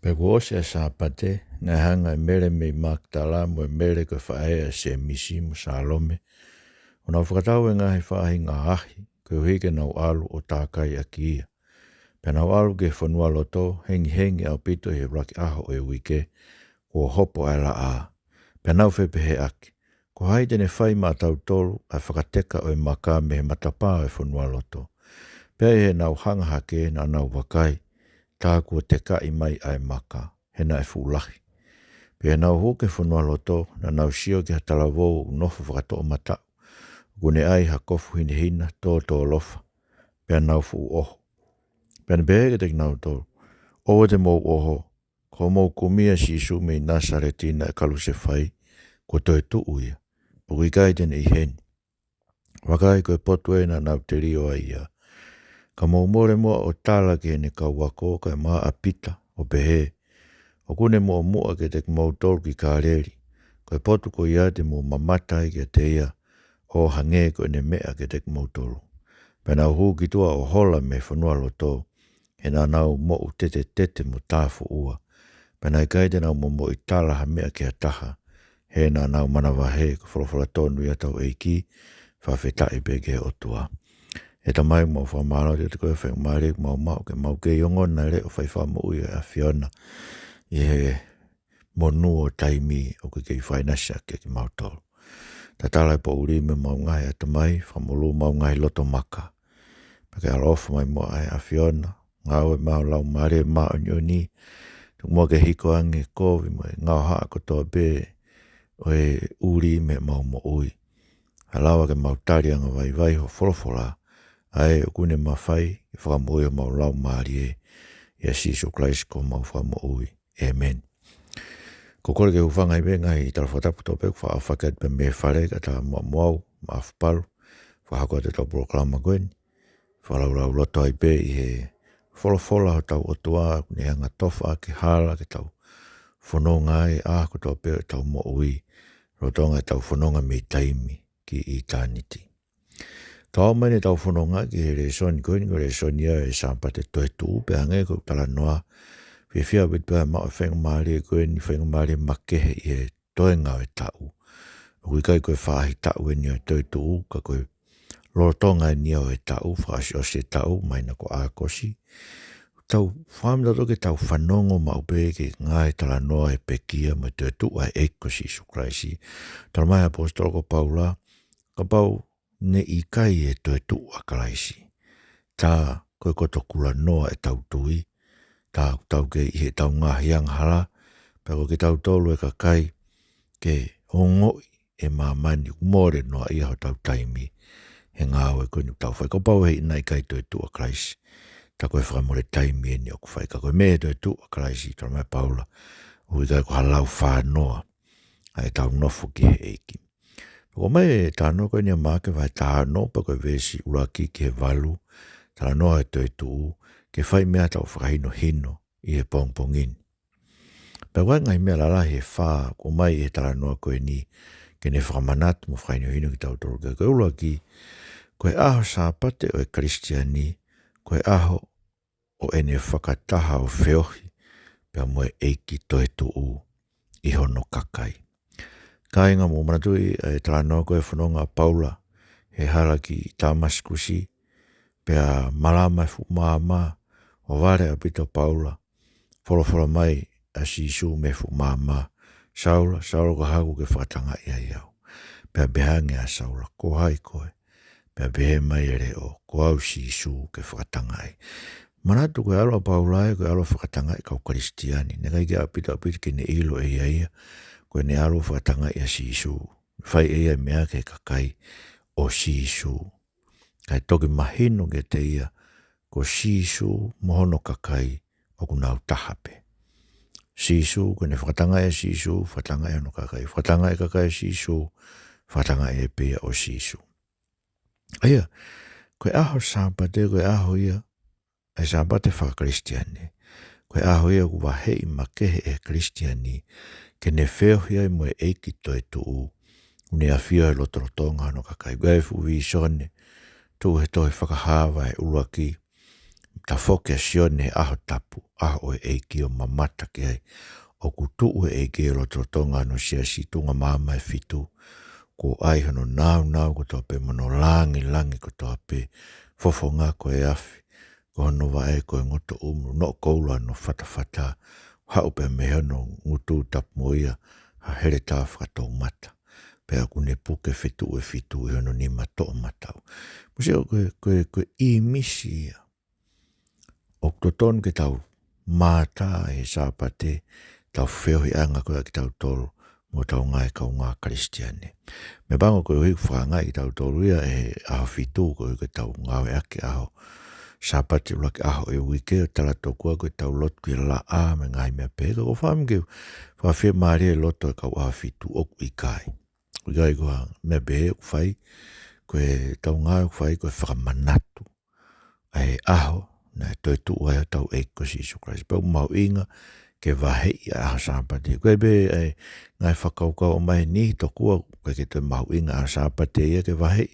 Pego ose sa pate, na hanga mere me maktala mo mere ko fae se misi mo salome. Ona whakatau e ngahi whahi ngā ahi, ko hige nau alu o tākai a kia. Pena alu ke whanua loto, hengi au pito he raki aho e wike, ko hopo ala a. Pena whepehe aki, ko haide ne whai mā tau tolu, a whakateka o e maka me he matapā e whanua loto. Pea he nau hanga hake na nau wakai, tā kua te kai mai ai maka, hena e fulahi. Pea nau hoke whanua loto, na nau sio ki hatala wou nofo whakato o matau. Gune ai hakofu hina tō lofa. Pea nau fu oho. Pea nabehege te nau tō. Owa te mou oho. Ko mou kumia Sisu me Nasaretina e kalu se whai. Ko Toetu'u ia. O ikai tene i heni. Wakai koe potu e na nau te rio ai ia. Ka mou more mua o tāla ke ne kau wako kai maa apita o behe. O kune mua mua ke te mou tolu ki kāreri. Koe potu ko ia te mua mamatai ke te ia. O hange ko ne mea ke te mautolo. Pena hu ki tua o hola me whanua loto, he nā nau mo u tete mo tāfu ua. Pena i kaite nau mo i tāla ha mea ke ataha, he nā nau manawahe ko whalawhala tonu i atau eiki, whawhetai peke o tua. E ta mai mo whamara te koe whenga maare mau ke ke iongo na re o whaiwha mo ui a Fiona, i he monu o taimi o ke whainasha ke mautolo. Ta tala po uri me mau ngai ata mai, whamulu mau ngai loto maka. Pake alofa mai mo ai a Fiona, ngau e mau lau mare mau nyoni, tuk mua ke hiko ange kovi mo e ngau haa kotoa be o e uri me mau mo ui. Halawa ke mau tari anga vai ho wholofola, ai o kune mawhai, i whakamui o mau lau mari e, i a Sisu Christ ko mau whamo ui. Amen. Ko kore ke uwhanga i benga i tala whatapu tope, wha awhakat pe me whare ka ta muau, ma awhaparu, whahako te tau proklama koeni, whalau loto ai be i he wholofola ho tau otua, ne hanga tofa ke hala ke tau whanonga e ko tope o tau mo ui, rotonga e tau whanonga me taimi ki i tāniti. Tau mene tau whanonga ki he resoni koeni, ko resoni ia e sampate Toetu'u pe hange ko tala noa, Whia wit pēr mao whenga maare koe ni whenga maare makehe i he toenga o etau. Ui kai koe whaahi tau e ni o Toetu'u, ka koe lotonga e ni o etau, whaasi o se tau, maina ko ākosi. Tau whamida toke tau whanongo mau pē ke ngai tala noa e pekia mo Toetu'u ai eiko Sisu Christ. Tala mai apostolo ko Paula, ka pau ne i kai e Toetu'u a Christ. Tā koe koto kula noa e tau tui, tau ke i he tau ngahi ang hala, pero ke tau tolu e ka kai ke hongoi e mamani umore noa i ho tau taimi he ngāo e koe ni tau whai. Ko pau hei nai kai Toetu'u a Christ. Ta koe whamore taimi e ni o kuwhai. Ka koe me Toetu'u a Christ i tala mai Paula. Ui kai ko halau whanoa ai tau nofo ki he eiki. Ko mai tā no koe ni a māke vai tā no pa koe vesi uraki ki he valu. Tala noa e Toetu'u. Ke whai mea tau whakahino hino i he pongpongin. Pea wai ngai mea lala he wha ko mai e tala noa koe ni ke ne whakamanatu mo whakahino hino ki tau tolu. Koe ula ki koe aho sāpate o e Kristiani, koe aho o ene whakataha o whiohi pea mo e eiki Toetu'u i hono kakai. Ka inga mo manatui e tala noa koe whanonga Paula he hala ki Tamaskusi pea malama e fu maa o vare a pito Paula, wholofola mai a Sisu me fu mama, Saula ko hagu ke whatanga ia iau. Pea behange a Saula, ko hai koe, pea behe mai ere o, ko au Sisu ke whatanga ai. Manatu koe alo Paula e koe alo whakatanga i kau Kristiani, ne kai ke a pito ke ne ilo e ia, koe ne alo whakatanga i a Sisu, whai e mea ke kakai o Sisu. Kai toki mahino ke te ia, ko Sisu mohono kakai o kunau tahape. Sisu, kone whakatanga e Sisu, whakatanga e ono kakai. Whakatanga e kakai Sisu, whakatanga e pia o Sisu. Aia, koe aho sāpate, koe aho ia, e sāpate whakakristiani. Koe aho ia ku wahei makehe e kristiani, ke ne wheohia mo e eiki Toetu'u, une a whio e lotorotonga ano kakai. Gai fu vi sone, tu he toi whakahawa e uruaki, ta foke sione aho tapu, aho e ki o mamata ki ai. O kutu'u e ki o totonga no sia situnga mama e fitu. Ko ai hono nau ko toa pe mono langi ko toa pe fofonga ko e afi. Ko hono wa e ko e ngoto no koula no fata. Hau pe me hono ngutu tap moia ha here tā whakatou mata. Pea kune puke fitu e hono ni mato matau. Museo koe I misi ia. O toton ke tau mata e sāpate tau whewhi anga koe ki tau tolu mo tau ngai kau ngā Kristiane. Me bango koe hui whangai ki tau tolu ia e aho fitu koe ke tau ngawe ake aho. Sāpate ulake aho e wike o tala tokua koe tau lot ki la a me ngai mea pēka. Ko whamke whawhia maari e loto e kau aho fitu oku I kai. Uikai koa mea behe u whai koe tau ngai u whai koe whakamanatu. Ai aho na Toetu'u ai tau ko Sisu Christ. Pau mau inga ke wahei aho sāpate. Koe be ngai whakaukau o mai ni tokua koe ke te mau inga aho sāpate ia ke wahei.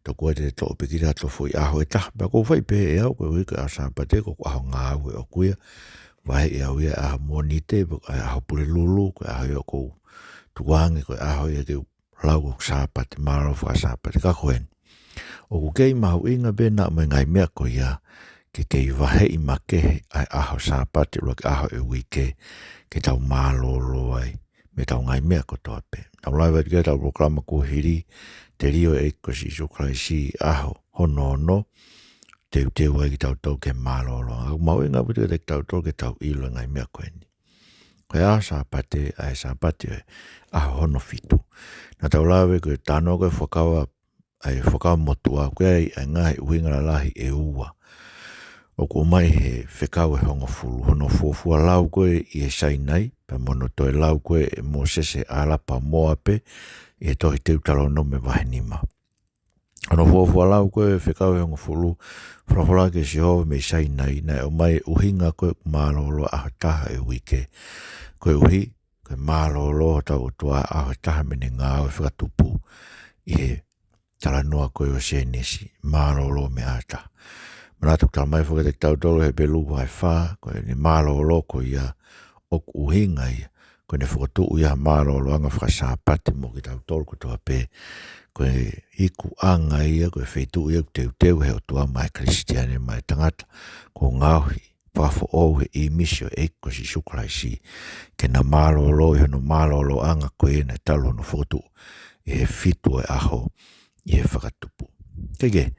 Tokua te to pikira to foi aho e taha. Pea kou whai pe e au koe wika aho sāpate ko aho ngā au e o kuia. Wahei au ia aho monite aho pure lulu koe aho i o kou tuangi koe aho ia ke lau o sāpate maro whaka sāpate ka koen. O kukei mau inga be na mai ngai mea ko ia ke kei wahei makehe ai aho sāpate ua ke aho e wike ke tau mālolo ai me tau ngai mea ko toa pe. Tau lai wai kia tau proklama kuhiri te rio e ko Sisu Christ aho hono teu ai ki tau ke mālolo. Mau inga puti ke tau ke tau ilo ngai mea koe ni. Koe aho sāpate ai sāpate aho hono fitu. Na tau lawe koe tāno koe whakawa motua koe ai ngahi uhinga lahi e ua. O ko mai he whekau e hongo fulu. Hono fuafua lau koe I e sainai. Pa mono toi lau koe e Mosese alapa moa pe. I e tohi teu talo no me wahenima. Hono fuafua lau koe e whekau e hongo fulu. Whrawhala ke si hove me sainai. Na o mai uhinga koe mālolo aho taha e wike. Koe uhi. Koe mālolo tau o tua aho taha mene ngā o whakatupu. I he tala noa koe o senesi. Mālolo me ata. Manatuk tala mai whakatek tau tolo he belu vai wha, koe ni mālolo ko ia oku uhinga ia, koe ne whakatu'u ia mālolo anga whakasāpate mo ki tau tolo ko toa pe, koe hiku anga ia, koe whaitu ia teu he o tua mai Kristiane mai tangata, ko ngauhi, whafo ou he I misio ko Sisu Christ, ke na mālolo I hono mālolo anga koe na talo no whakatu'u, I he fitu e aho, I he whakatupu. Kege,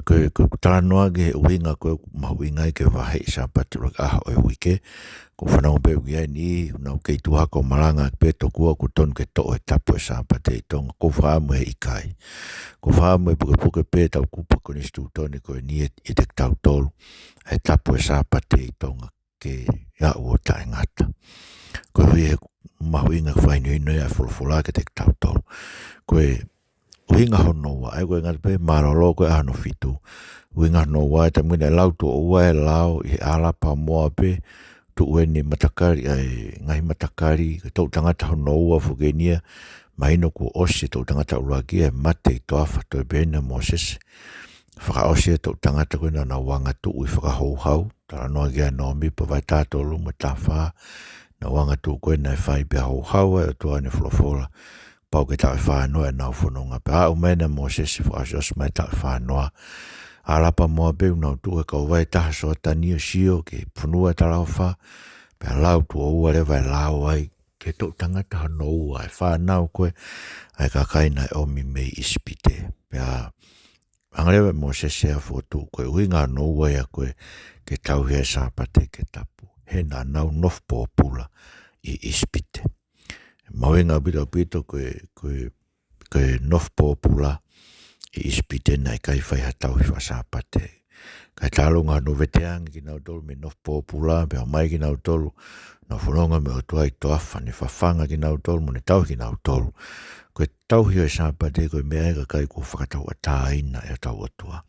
koe tala noa ke uhinga koe mahuinga I ke wahei sāpate rak aho e wike. Ko whanau peu ki ai ni unau kei tuhako malanga pe tokua ko tonu ke to'o e tapu e sāpate I tonga. Ko whaamu he ikai. Ko whaamu e puke pe tau kupa ko nistu toni koe ni e tek tau tolu. E tapu e sāpate I tonga ke ia ua tae ngata. Koe hui he mahuinga whainu ino ia fulfula ke tek tau tolu. Koe uhinga hono wa, ai koe ngata pe marolo koe ahano fitu. Uhinga hono wa, ta mwina lau tu o ua e lau I alapa moa pe, tu ue ni matakari, ai ngai matakari, tau tangata hono ua fugenia, maino ku ose tau tangata uluagia, mate I toafa toi bena Mosese. Whaka ose tau tangata koe na wanga tu ui whaka hau, tala noa gia nomi, pa vai tātou luma tawha, na wanga tu koe na whai pe hau, e tua ne flofola. Pau ke tau whanoa e nau whanonga. Pe au mena Mosese whakasos mai tau whanoa. Alapa moa beu nau tu e kau vai taha soa tani o sio ke punua talau wha. Pe lau tu o ua lewa e lau ai ke tau tangata hano ua e whanau koe. Ai ka kaina e omi mei ispite. Pe a angalewa Mosese a fotu koe uinga no ua ia koe ke tau hea sāpate ke tapu. He na nau nof pōpula I ispite. Mauinga pito koe nof pōpula I ispite na I kai whai hatau I whasāpate. Kai tālunga no veteangi ki nau tolu me nof pōpula, pe au mai ki nau tolu, na whanonga me o tuai toafa, ne whawhanga ki nau tolu, mo ne tau ki nau tolu. Koe tau hio e sāpate koe mea ega kai ko whakatau a tāina e tau atua.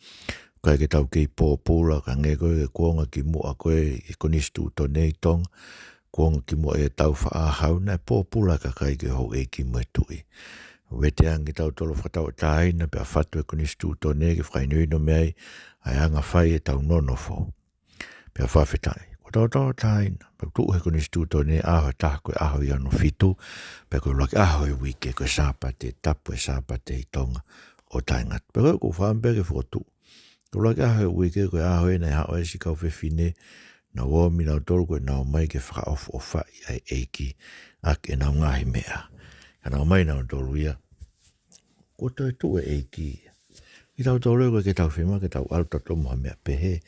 Kai ke tau kei pōpula, ka nge koe ke kuonga ki mua koe I konistu to nei tonga, kuonga ki mua e tau whaahau, na pōpula ka kai ke hou e ki mua tui. Weteangi tau tolo whakatau a tāina, pe a whatu e konistu to nei ke whainui no mei, ai anga whai e tau nonofo. Pea whawhetai. Ko tau taina. Pea tuu he kone stuto ne aho taha koe aho i ano fitu. Pea koe laki aho i wike koe sāpate tapu e sāpate i tonga o taingat. Pea koe ko whaambere whotu. Ko laki aho i wike koe aho e nei hao e si kau whewhine. Na womi nau tolu koe nau mai ke whakaofu o whai ai eiki. Ak e nau ngahi mea. Ka nau mai nau tolu ia. Ko Toetu'u e eiki. I tau tolu koe ke tau whima ke tau alta tomu ha mea pehe.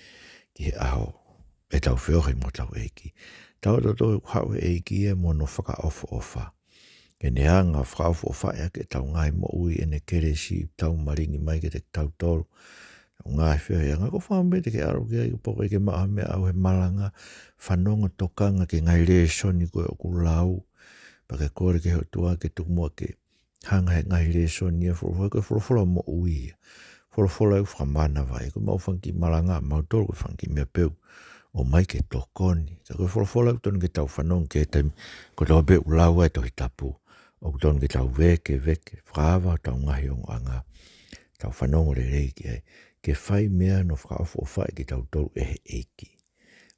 Ki he aho. E tau whiohe mo tau eiki. Tau tau hau e eiki e mo no whakaofu o wha. Ke ne hanga whakaofu o whai ake tau ngai mo ui e ne kere si tau maringi mai ke te tau tolu. Ngai whiohe anga ko whaambe te ke aro ki ai poko ke maa mea au he malanga. Whanonga tokanga ke ngai re soni koe o ku lau. Pa ke kore ke hotua ke tukumua ke hanga he ngai re soni e wholofola mo ui. Wholofola e whamana vai. Ko mau whanki malanga mau tolu ko whanki mea peu. O mai ke tokoni. Ka koe wholofola e tonu ke tau whanonga ke taimi. Ko tau peu lau e tohi tapu. O tonu ke tau veke. Whaawa tau ngahi o anga. Tau whanonga re rei ki ai. Ke whai mea no whakaofu o whai ki tau tolu e he eiki.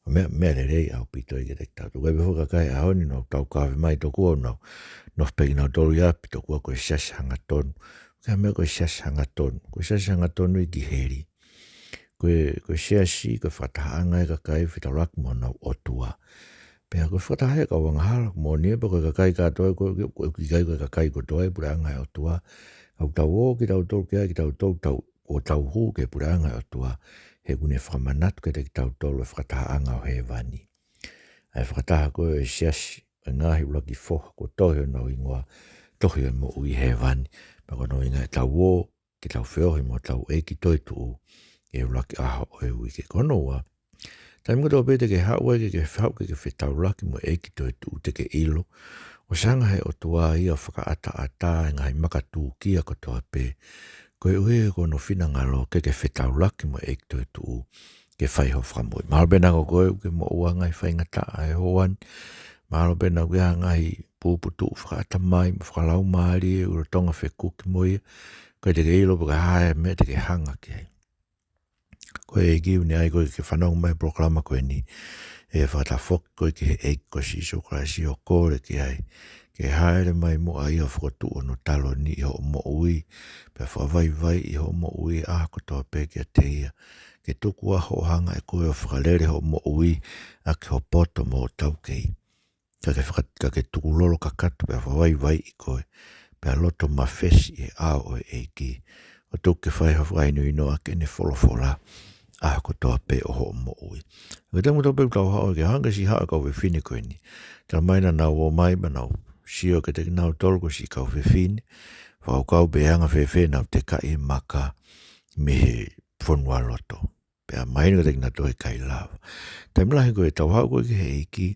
O mea re rei au pito i ke te tau. Tukai beho kakai a honi no tau kawe mai toku o nau. No pegi nau tolu ia pito kua koe sias hanga tonu. Kai mea koe sias hanga tonu. Koe sias hanga tonu i ki heri. Koe siasi koe whataanga e kakai whitau laki mo nau otua. Pea koe whataha e ka wangahala mo nie pa koe kakai katoa koe kikai koe kakai kotoa e pura anga e otua. Au tau o ki tau tolu kia ki tau tolu tau o tau huu ke pura anga o tua, he kune whamanatu ke te ki tau tolu e whakataha anga o he wani. Ai whakataha koe e siasi, e ngahi ulaki foha, ko tohi o nau ingoa, tohi o mo ui he wani. Pako nau inga e tau o, ki tau whiohi mo tau e ki Toetu'u, e ulaki aho o e ui ke konoa. Tai mga tō pete ke hau e ke whau ke whetau laki mo e ki Toetu'u te ke ilo, o sanga he o tua ia whakaata ata e ngai makatū kia ko toa pe. Koe ue ko no whina ngalo ke whetau laki mo e ki Toetu'u ke whai ho whamoi. Mahalo bena ko koe ke mo ua ngai whai ngata e hoan. Mahalo bena ko ia ngai pūputu whakaata mai, whakalau maari e uro tonga whekuki mo ia. Koe te ke ilo paka hae me te ke hanga ki ai. Koe e kiu ni ai koe ke whanong mai proklama koe ni. E whakata whok koe ke he eik ko Sisu Kraisi o kore ki ai. Ke haere mai mo a ia whakatu o no talo ni i ho mo ui. Pea whawai vai i ho mo ui a kotoa pe kia te ia. Ke tuku a ho hanga e koe o whakalere ho mo ui a ke ho poto mo tau kei. Ka ke tuku lolo kakatu pea whawai vai i koe. Pea loto mawhesi e ao e eiki. O tuku ke whai ho whainu ino a ke ne wholofola. A kotoa pe o ho mo ui. Ke tangu tau pe tau hao ke hanga si haa kau whiwhine koe ni. Tau maina nau o mai ma nau. Sio ke te nau tolko si kau whiwhine. Whau kau be hanga whewhe nau te kai maka me he whonua loto. Pea maina ke te nau tohe kai lava. Tai mlahi koe tau hao koe ke he eiki.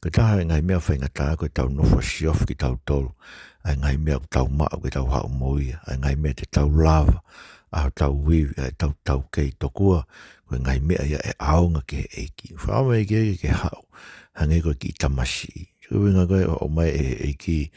Koe taha e ngai mea whaingata koe tau nofo siof ki tau tolu. Ai ngai mea tau maa koe tau hao moia. Ai ngai mea te tau lava. A tau wiwi, ai tau kei tokua. Koe ngai mea ia e aonga ke he eiki. Whaama e ke hao. Hange koe ki tamasi. Winga koe o mai e ki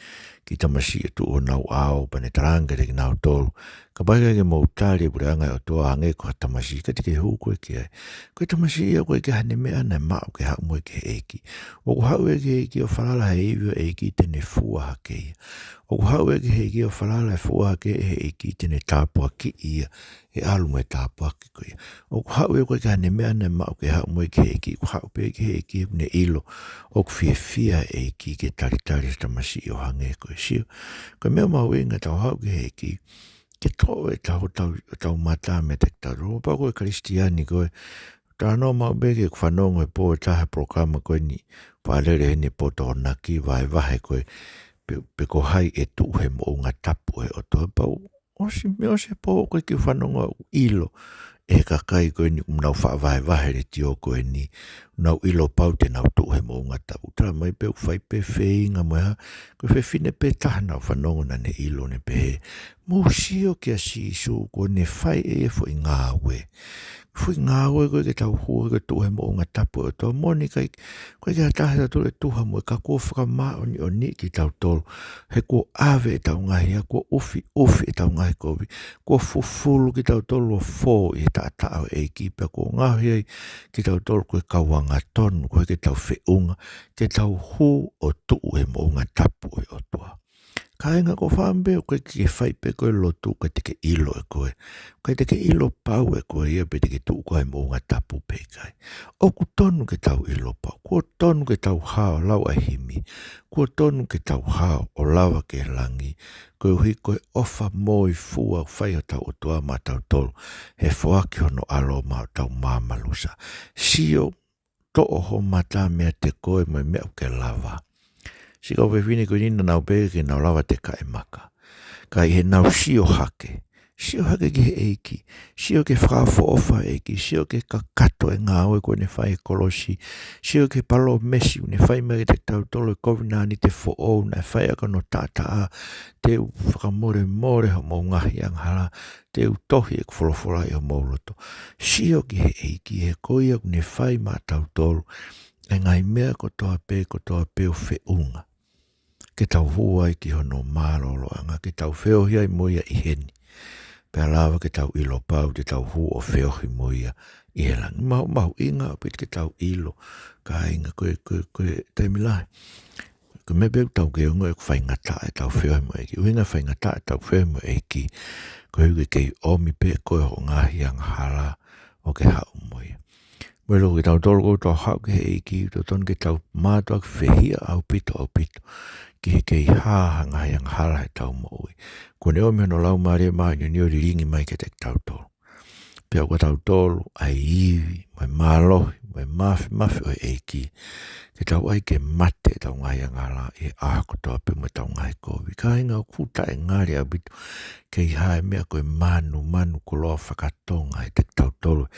tamasi e tu o nau ao pane taranga te ki nau tolu. Ka pai ke mau tari pura angai o tua hange ko tamasi ka te ke huu koe ki ai. Koe tamasi ia koe ke hane mea nei mau ke hau moe ke eiki. O ku hau e ke eiki o whalala he iwi o eiki tene fua hake ia. O ku hau e ke eiki o whalala he fua hake he eiki tene tāpua ki ia. E alu moe tāpua ki koe. O ku hau e koe ke hane mea nei mau ke hau moe ke eiki. Ku hau pe ke eiki ne ilo. O ku fia eiki ke taritari tamasi o hange koe sio. Koe mea mau inga tau hau ke eiki. Ke tō e tau mata me te taro. Pa koe kristiani koe. Tā no mau beke ku whanongo e pō e taha programa koe ni. Pālere hene poto o naki vai vahe koe. Pe ko hai e tuhe mo unga tapu e o tō pau. Osi meo se pō koe ki whanongo ilo. E kakai koe ni unau whaavahe vahe re tio koe ni. Unau ilo pau te nau tuhe mo unga tapu. Tā mai pe whai pe wheinga moe ha. Koe whewhine pe taha nau whanongo na ne ilo ne pe he. Mo sio kia Sisu ko ne whai e fo i ngā we. Fui ngā koe ke tau hua ke tuhe mo ngā tapu o tō moni kai koe ke atahe ta tole tuha mo ka kua whakamā o ni ki tau tolu he kua ave e tau ngahi a kua ufi e tau ngahi kovi kua fufulu ki tau tolu o fō i he taatao e ki pia kua ngahi ai ki tau tolu koe kawanga tonu koe ke tau whiunga ke tau hu o tuu he mo ngā tapu e o tua. Kainga ko whambe o koe ke whai pe koe lotu koe te ke ilo e koe. Koe te ke ilo pau e koe ia pe te ke tuu koe mo ngā tapu pe kai. O ku tonu ke tau ilo pau. Kua tonu ke tau hao lau a himi. Kua tonu ke tau hao o lawa ke langi. Koe hui koe ofa moi fua whai o tau o tua ma tau tolu. He whaaki hono alo ma tau māmalusa. Sio to o ho mata mea te koe mai mea ke lava. Sika o wewhine koe nina nau pēke ke nau lawa te kae maka. Kai he nau sio hake. Sio hake ki he eiki. Sio ke whakafo ofa eiki. Sio ke kakato e ngā oe koe ne whai e kolosi. Sio ke palo mesi ne whai mai te tau tolo e kovinani te fo o na whai aka no tātaa. Te u whakamore more ho mō ngahi anghala. Te u tohi e kwholofola i ho mō loto. Sio ki he eiki he koe aku ne whai mā tau tolo. E ngai mea ko toa pē o whiunga. Ke tau huai ki hono mālolo anga, ke tau whiohia i moia i heni. Pea lawa ke tau ilo pau, te tau hu o whiohi moia i helangi. Mahu inga o pit ke tau ilo, ka inga koe taimilahi. Ko me beu tau ke unga e whai ngata e tau whiohi moia ki. Uinga whai ngata e tau whiohi moia ki. Ko huke kei omi pē koe ho ngahi ang hala o ke hau moia. Welo ke tau tolo kou tau hau ke he eiki, to ton ke tau mātua ke whehia au pito. Ki he kei hāhanga hai ang hala he tau maui. Ko ne omi hono lau maria mai ni o ringi mai ke te tau tolo. Pea ko tau tolo ai iwi, mai mālohi, mai mafi o eiki. Ke tau ai ke mate tau ngai ang hala e ahako toa pe mai tau ngai kovi. Ka inga o kuta e ngari au bitu. Kei hae mea koe manu ko loa whakatonga he te tau tolo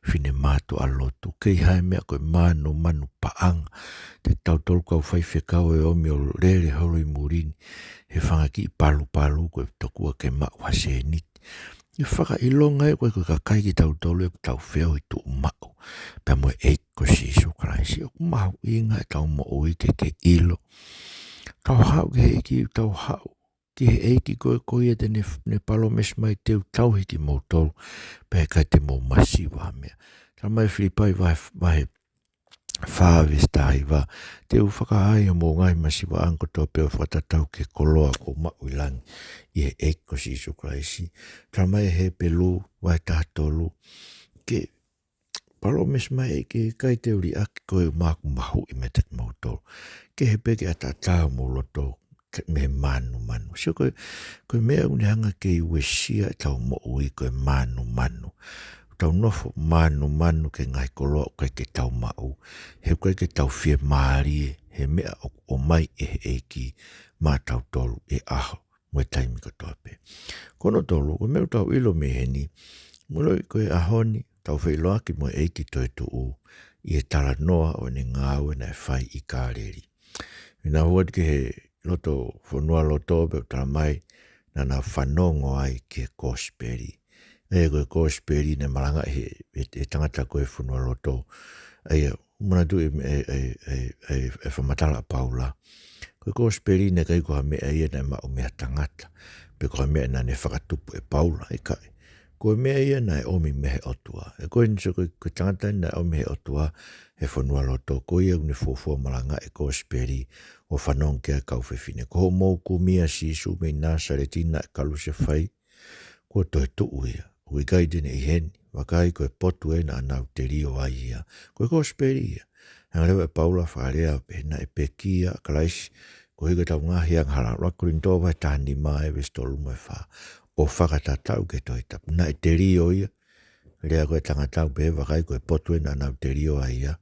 whine mātu alotu. Kei hae mea koe manu paanga. Te tau tolo kau whaiwhi kau e omi o rere horo i murini. He whangaki i palu koe tokua ke mau hase niti. I whaka ilonga e koe ka kai ki tau tolo e tau wheo i tu mau. Pea moe eiko Sisu Kraisi. O mahu inga e tau mo ui ke ilo. Tau hau ke he ki tau hau. Ki he eiki koe e te ne palo mes mai teu tau hiki mou tolu. Pea kai te mou masiwa mea. Tau mai whilipai vahe whāwestahi wā. Teu whakahai o mou ngai masiwa anko tō peo whatatau ke koloa ko mau ilangi. I he eiko Sisu Kraisi. Tau mai he pelu vai tātolu. Ke palo mes mai eiki kai te uri aki koe māku mahu i me te mou tolu. Ke he peke atatau mou loto. Me manu. Sio koe mea une hanga ke i wesia tau mo ui koe manu. Tau nofo manu ke ngai koloa koe ke tau mau. He koe ke tau whie maari he mea o mai e he eiki mā tau tolu e aho. Moe taimi ko toa pe. Kono tolu, koe meu tau ilo me heni. Muloi koe ahoni tau whiloa ki moe eiki Toetu'u. I e tala noa o ni ngāwe na e whai i kāreri. Ina huat ke he loto whanua loto pe tala mai na nga whanongo ai ki he kosperi. E koe kosperi ne maranga e tangata koe whanua loto. Eia, umana tu e whamatala paula. Koe kosperi ne kai koha mea ia na mao mea tangata. Pe koha mea na ne whakatupu e paula e kai. Koe mea ia na e omi mehe otua. E koe niso koe tangata na e omi mehe otua e whanua loto. Koe ia une fofua maranga e kosperi. O whanong kia kau whewhine. Ko ho mou kumia Sisu mei Nasaretina e kalu se whai. Ko Toetu'u ia. Ui kai dine i heni. Wakai koe potu e na anau te rio ai ia. Koe kosperi ia. Hangarewa e Paula wharea e na e pekia kalaisi. Ko higa tau ngahi ang hala. Rakurin tōwa e tahani mai vestolu mai wha. O whakatatau ke toi tapu. Na e te rio ia. Rea koe tangatau pe wakai koe potu e na anau te rio ai ia.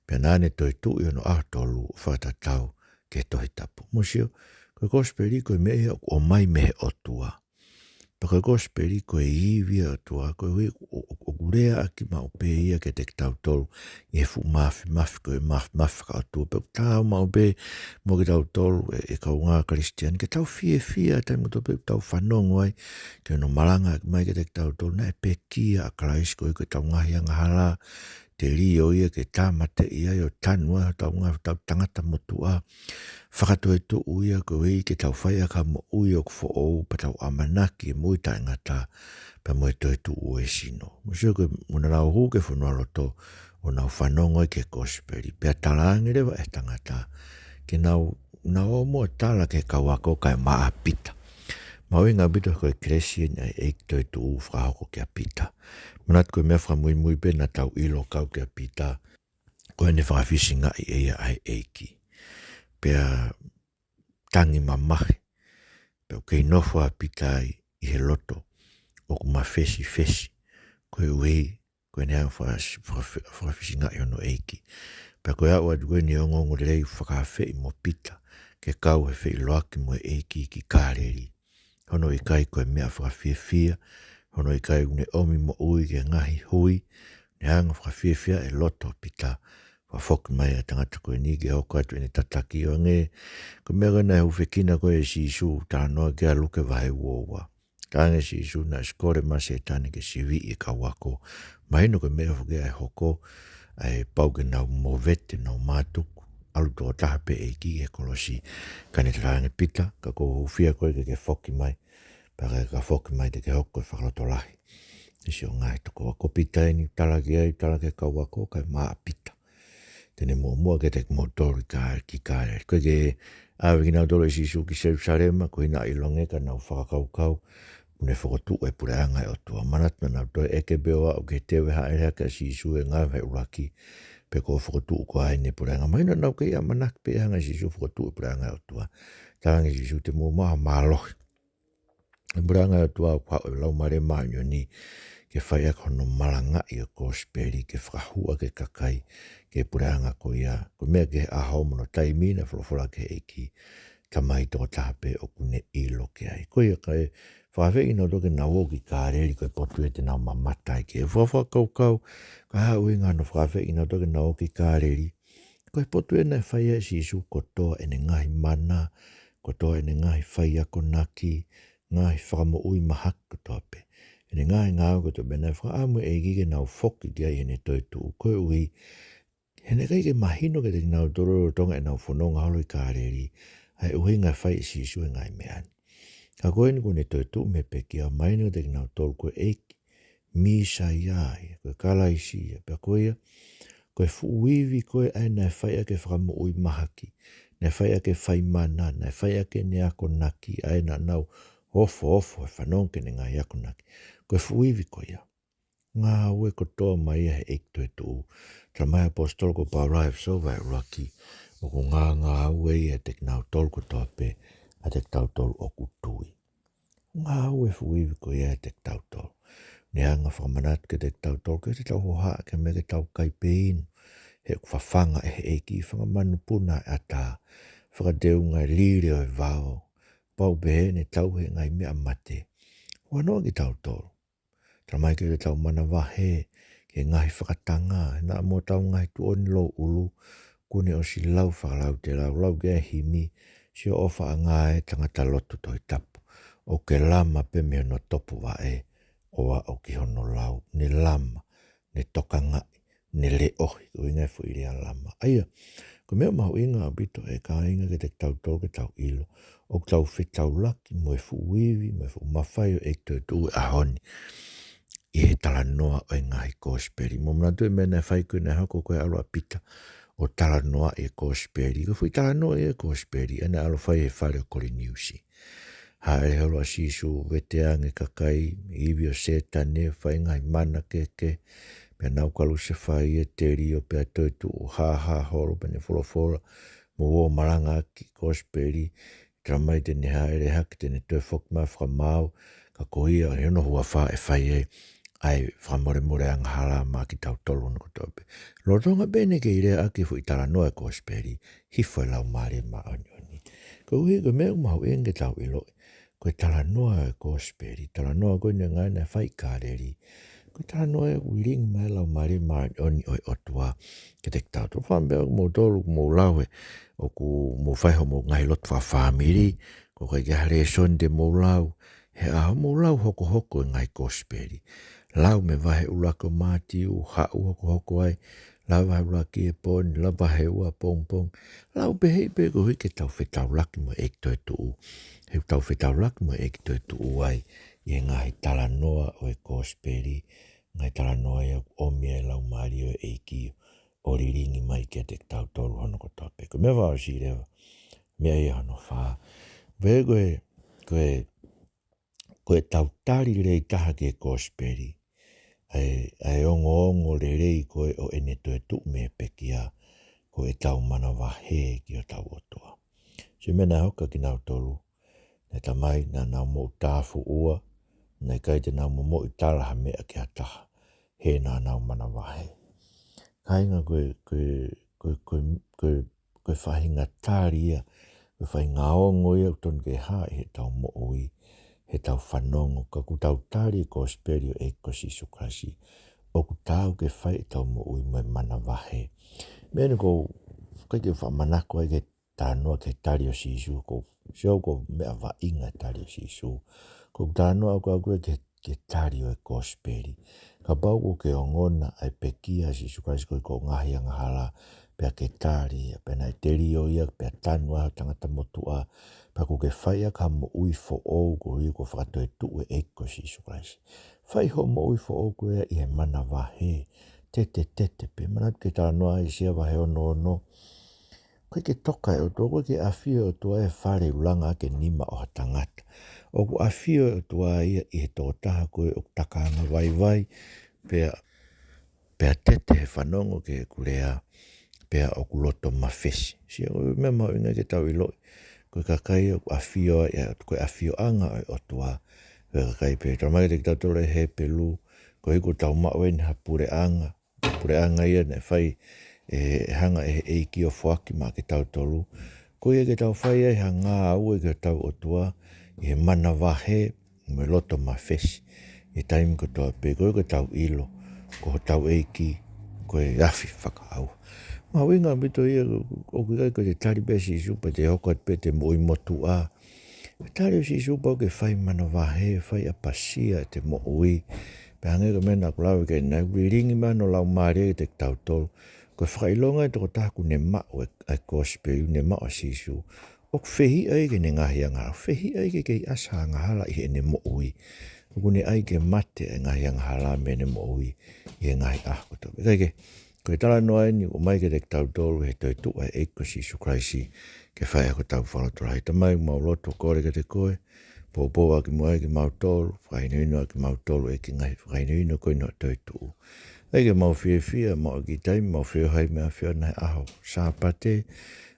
Pea nāne Toetu'u i ono ahtolu whakatatau. Ke tohi tapu. Musio, koe kosperi koe mehe o mai mehe otua. Paka gospel ko iwi atua ko o gurea aki ma o pe ia ke te tau tolu e fu mafi ko e mafi ka atua pe tau ma o pe mo ke tau tolu e ka unga Christian ke tau fie tai mo to pe tau whanongo ai ke no malanga mai ke te tau tolu na e pe kia a Christ ko i ke tau ngahi anga hala te rio ia ke tamate ia o tanua tau ngā tau tangata motua Toetu'u ia ko i ke tau whai a ka mo ui o kufo o pa tau amanaki e mui ta ngata pa mo e Toetu'u e sino. Musio ke muna rau hu ke whanua roto o nau whanongo i ke gospeli. Pea talangi rewa e tangata ke nau o mo tala ke kawako kai maa pita. Mau inga bito ko e Christian ai e Toetu'u whahoko ke a pita. Manat ko mea whamui pe na tau ilo kau ke a pita. Ko e ne whakafisinga i eia ai eiki. Pea tangi mamahi. Pea kei nofo a pita i he loto. O kuma fesi. Ko e wei. Ko e ne hang whakafisinga i ono eiki. Pea ko e au adu koe ni ongongo rei whakawhei mo pita. Ke kau he whei loaki mo eiki ki kāreri. Hono i kai ko e mea whakawhiawhia. Hono i kai une omi mo ui ke ngahi hui. Ne hanga whakawhiawhia e loto pita. Whafoki mai a tangata koe ni ke hoko atu ene tataki o nge. Ko mea gana e uwhekina koe e Sisu tā noa ke a luke vahe uowa. Kānge Sisu na skore mase e tāne ke siwi i ka wako. Mahino koe mea whuke e hoko. Ai pauke nau mo vete nau mātuku. Alu tō tahape e ki e kolosi. Kane tāne pita. Ka ko uwhia koe ke whoki mai. Paka ka whoki mai te ke hoko e whakaloto lahi. Isi o ngai toko wako pita e ni talaki ai talake ka wako kai maa pita. Tene mua ke te motori ki kāre. Koe ke awe ki nau tolo i Sisu ki Jerusalema, koe na ilonge ka nau whakakaukau, une whakotu e pure anga e otua. Manat na nau toi eke beoa o ke tewe haere ka Sisu e ngā vei uraki, pe ko whakotu ko aine pure anga. Maina nau ke ia manak pe hanga Sisu whakotu e pure anga e otua. Tārangi Sisu te mua maha mālohi. E pure anga e otua o kwao e lau mare maanyo ni, ke whai ako no malanga i o gospeli, ke whakahua ke kakai, ke puranga ko ia, ko mea ke aho mono taimi na wholofola ke eiki, tamai tō tahape o kune ilo ke ai. Ko ia kai whawhewhi no toke na woki kāreri koe potu e te nau mamatai ke whawha kaukau, ka hau inga no whawhewhi no toke na woki kāreri, koe potu e na whai e Sisu kotoa e ne ngahi mana, kotoa e ne ngahi whai ako naki, ngahi whakamo ui mahak kotoa pe. Ne ngai ngau ko to bena fra amu e gige nau foki dia ene Toetu'u ko ui hene kai ke mahino ke te nau toro tonga e nau whanonga halo i kāreri ai uhi ngai whai Sisu e ngai meani. Ka koe ni ko ne Toetu'u me peki a maino te nau tolu ko eiki misa iai ko kala isi pe koe ko fuivi ko ai na whai ake whakamo ui mahaki na whai ake whai mana na whai ake ne ako naki ai na nau ofo e whanonga ne ngai ako naki. Koe fuivi ko ia. Ngā ue ko toa mai e eik Toetu'u. Tra mai apostol ko pa arrive so vai raki. O ko ngā ue e te nau tolu ko toa pe a te tau tolu o kutui. Ngā ue fuivi ko ia e te tau tolu. Ne anga whamanat ke te tau tolu ke te tau hoha ke me ke tau kaipeinu. He whawhanga e eiki whangamanu puna e ata. Whakadeu ngai liri o e vao. Pau behe ne tau he ngai mea mate. Wanoa ki tau tolu. Tramai ke tau mana wahe, ke ngahi whakatanga, na mo tau ngahi tuoni lo ulu, kune o si lau whakalau te lau ke himi, si o ofa a ngae tangata lotu toi tapu, o ke lama pe mea no topu wa e, oa o ki hono lau, ne lama, ne toka ngai, ne le ohi, ko ingai fu iria lama. Aia, ko mea mahu inga abito e ka inga ke te tau tolu ke tau ilo, o tau whetau laki, mo e fu wiwi, mo e fu mawhai o e Toetu'u e ahoni. I he tala noa o e ngahi gospeli. Mo mna tue mena whai koe na hako koe alo a pita o tala noa e gospeli. Ko fui tala noa e gospeli, ena alo whai e whare o kori niusi. Ha e holo a Sisu, veteange kakai, iwi o setane, whai ngai mana keke, pia naukalu se whai e teri o pia Toetu'u, ha holo, pene wholofola, mo o maranga ki gospeli, tramai tene haere haki tene tue whokma whakamau, ka kohia o heno hua wha e whai e, ai whamore ang hala ma ki tau tolu nuku tope. Lotonga bene ke ire aki fu itala noa gospeli, hifo e lau maare ma onioni. Ko hui ko mea umahu enge tau ilo, koe tala noa e gospeli, tala noa koe ni ngai na whai kāreri, koe tala noa e uiringi mai lau mare maa oni oi otua, ke te tau tō whambe o mō tōlu mō laue, o ku mō whaiho mō ngai lot wha whamiri, ko kai kia hare sonde mō lau, he aho mō lau hoko hoko e ngai gospeli, lau me wahe ulako mātiu, hau hoko hoko ai, lau wahe ulaki e poni, lau wahe ua pong pong, lau behei pe ko hui ke tau whetau laki mo ek Toetu'u, he tau whetau laki mo ek Toetu'u ai, i ngai tala noa o e gospeli, ngai tala noa e omia e lau maari o eiki, o riringi mai kia te tau tolu hono ko tope, ko me wao si rewa, mea i hono whaa, vewe koe tau tari rei taha ke gospeli, ai ongo le rei koe o ene Toetu'u me pekia, ko e tau mana wahe ki o tau otoa. Se mena hoka ki nau tolu, ne tamai na nau mo tāfu ua, nei kai te nau mo i talaha mea ki a taha, he nā nau mana wahe. Kainga koe whahinga tāri ia, koe whahinga ongo ia uton ke haa he tau mo ui, he tau whanongo, ka ku tau tāri gospeli o eko Sisu Krasi, o ku tau ke whai tau mo ui mai mana wahe. Mene ko kai te whamanako ai ke tānoa ke tari o Sisu, ko sio ko mea wa inga tari o Sisu, ko tānoa ko au ke tari o e gospeli, ka pau ko ke ongona ai pekia Sisu Krasi ko ngahi anga hala, pea ke tari, pea nai teri o ia, pea tanua tangata motua, pea ko ke whai ka mo ui fo ou ko hui ko whakatoetu'u e eko Sisu Krasi. Whai ho mo ui fo ou ko ia i he mana wahe, tete pe manat ke tā noa i sia wahe ono, koe ke toka e o tua, koe ke awhio o tua e whare ulanga ke nima o tangata. O ku awhio o tua ia i he tōtaha koe o takanga vai, pea tete he whanongo ke kurea, pea o ku loto mawhesi. Sia koe mea mau inga ke tau i loi, koe kakai o ku awhio koe awhio anga o tua, koe kakai pe, tamai te tau tole he pelu, koe ko tau mauen ha pure anga ia ne whai hanga eiki o whaki ma ke tau tolu. Koe ke tau whai ai ha ngā au ke tau o tua, i he mana wahe, me loto mawhesi. I taimi ko toa pe, koe tau ilo, ko tau eiki, koe awhi whakaau. Ma winga mito ia, o kai ko te tari pe Sisu, pa te hoko pe te mo i motu a. Tari o Sisu pau ke whai mana wahe, whai apasia te mo ui, pe hange ko mena ko lau ke nai ringi mano lau maare te tau tolu, ko whakailonga e toko taku ne mao e gospel, ne mao Sisu, o whehi ai ke ne ngahi anga, whehi ai ke kei asa anga hala i he ne mo ui, ko ne ai ke mate e ngahi anga hala me ne mo ui, i he ngahi ahko tope. Kai koe tala noa ni o mai ke te tau tolu he Toetu'u e eko Sisu Krasi, ke whai ako tau whalatura. Hei tamai mau loto kore ke te koe, pōpō aki mua ki mau tolu, whainuino aki mau tolu e ki ngai, whainuino koe no Toetu'u. Eke mau whiawhia, mau ki taimi, mau whiawhai mea whia nai aho sāpate,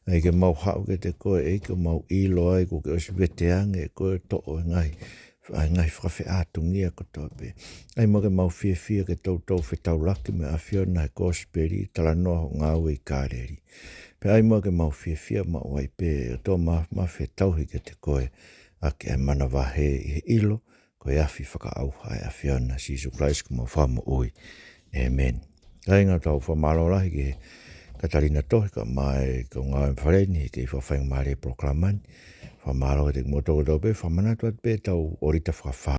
eke mau hau ke te koe, eke mau ilo ai, ko ke osi weteange, koe to'o e ngai, ngai whawhi ātungia ko tope. Ai mau ke mau whiawhia ke tau whetau laki mea whia nai gospeli, tala noa ho ngāu i kāreri. Pe ai mau ke mau whiawhia, mau wai pe, tō ma whetau hi ke te koe, ake ai mana wahe i ilo, koe awhi whakaauha e a whia na Sisu Christ ko mau whamo ui. Amen. Kai ngā tau whamalorahi ke Katarina Tohika mai ko ngā whareni ke whawhainga maare proklamani. Whamalo ke te motoko tau pe, whamanatuat pe tau orita whawha.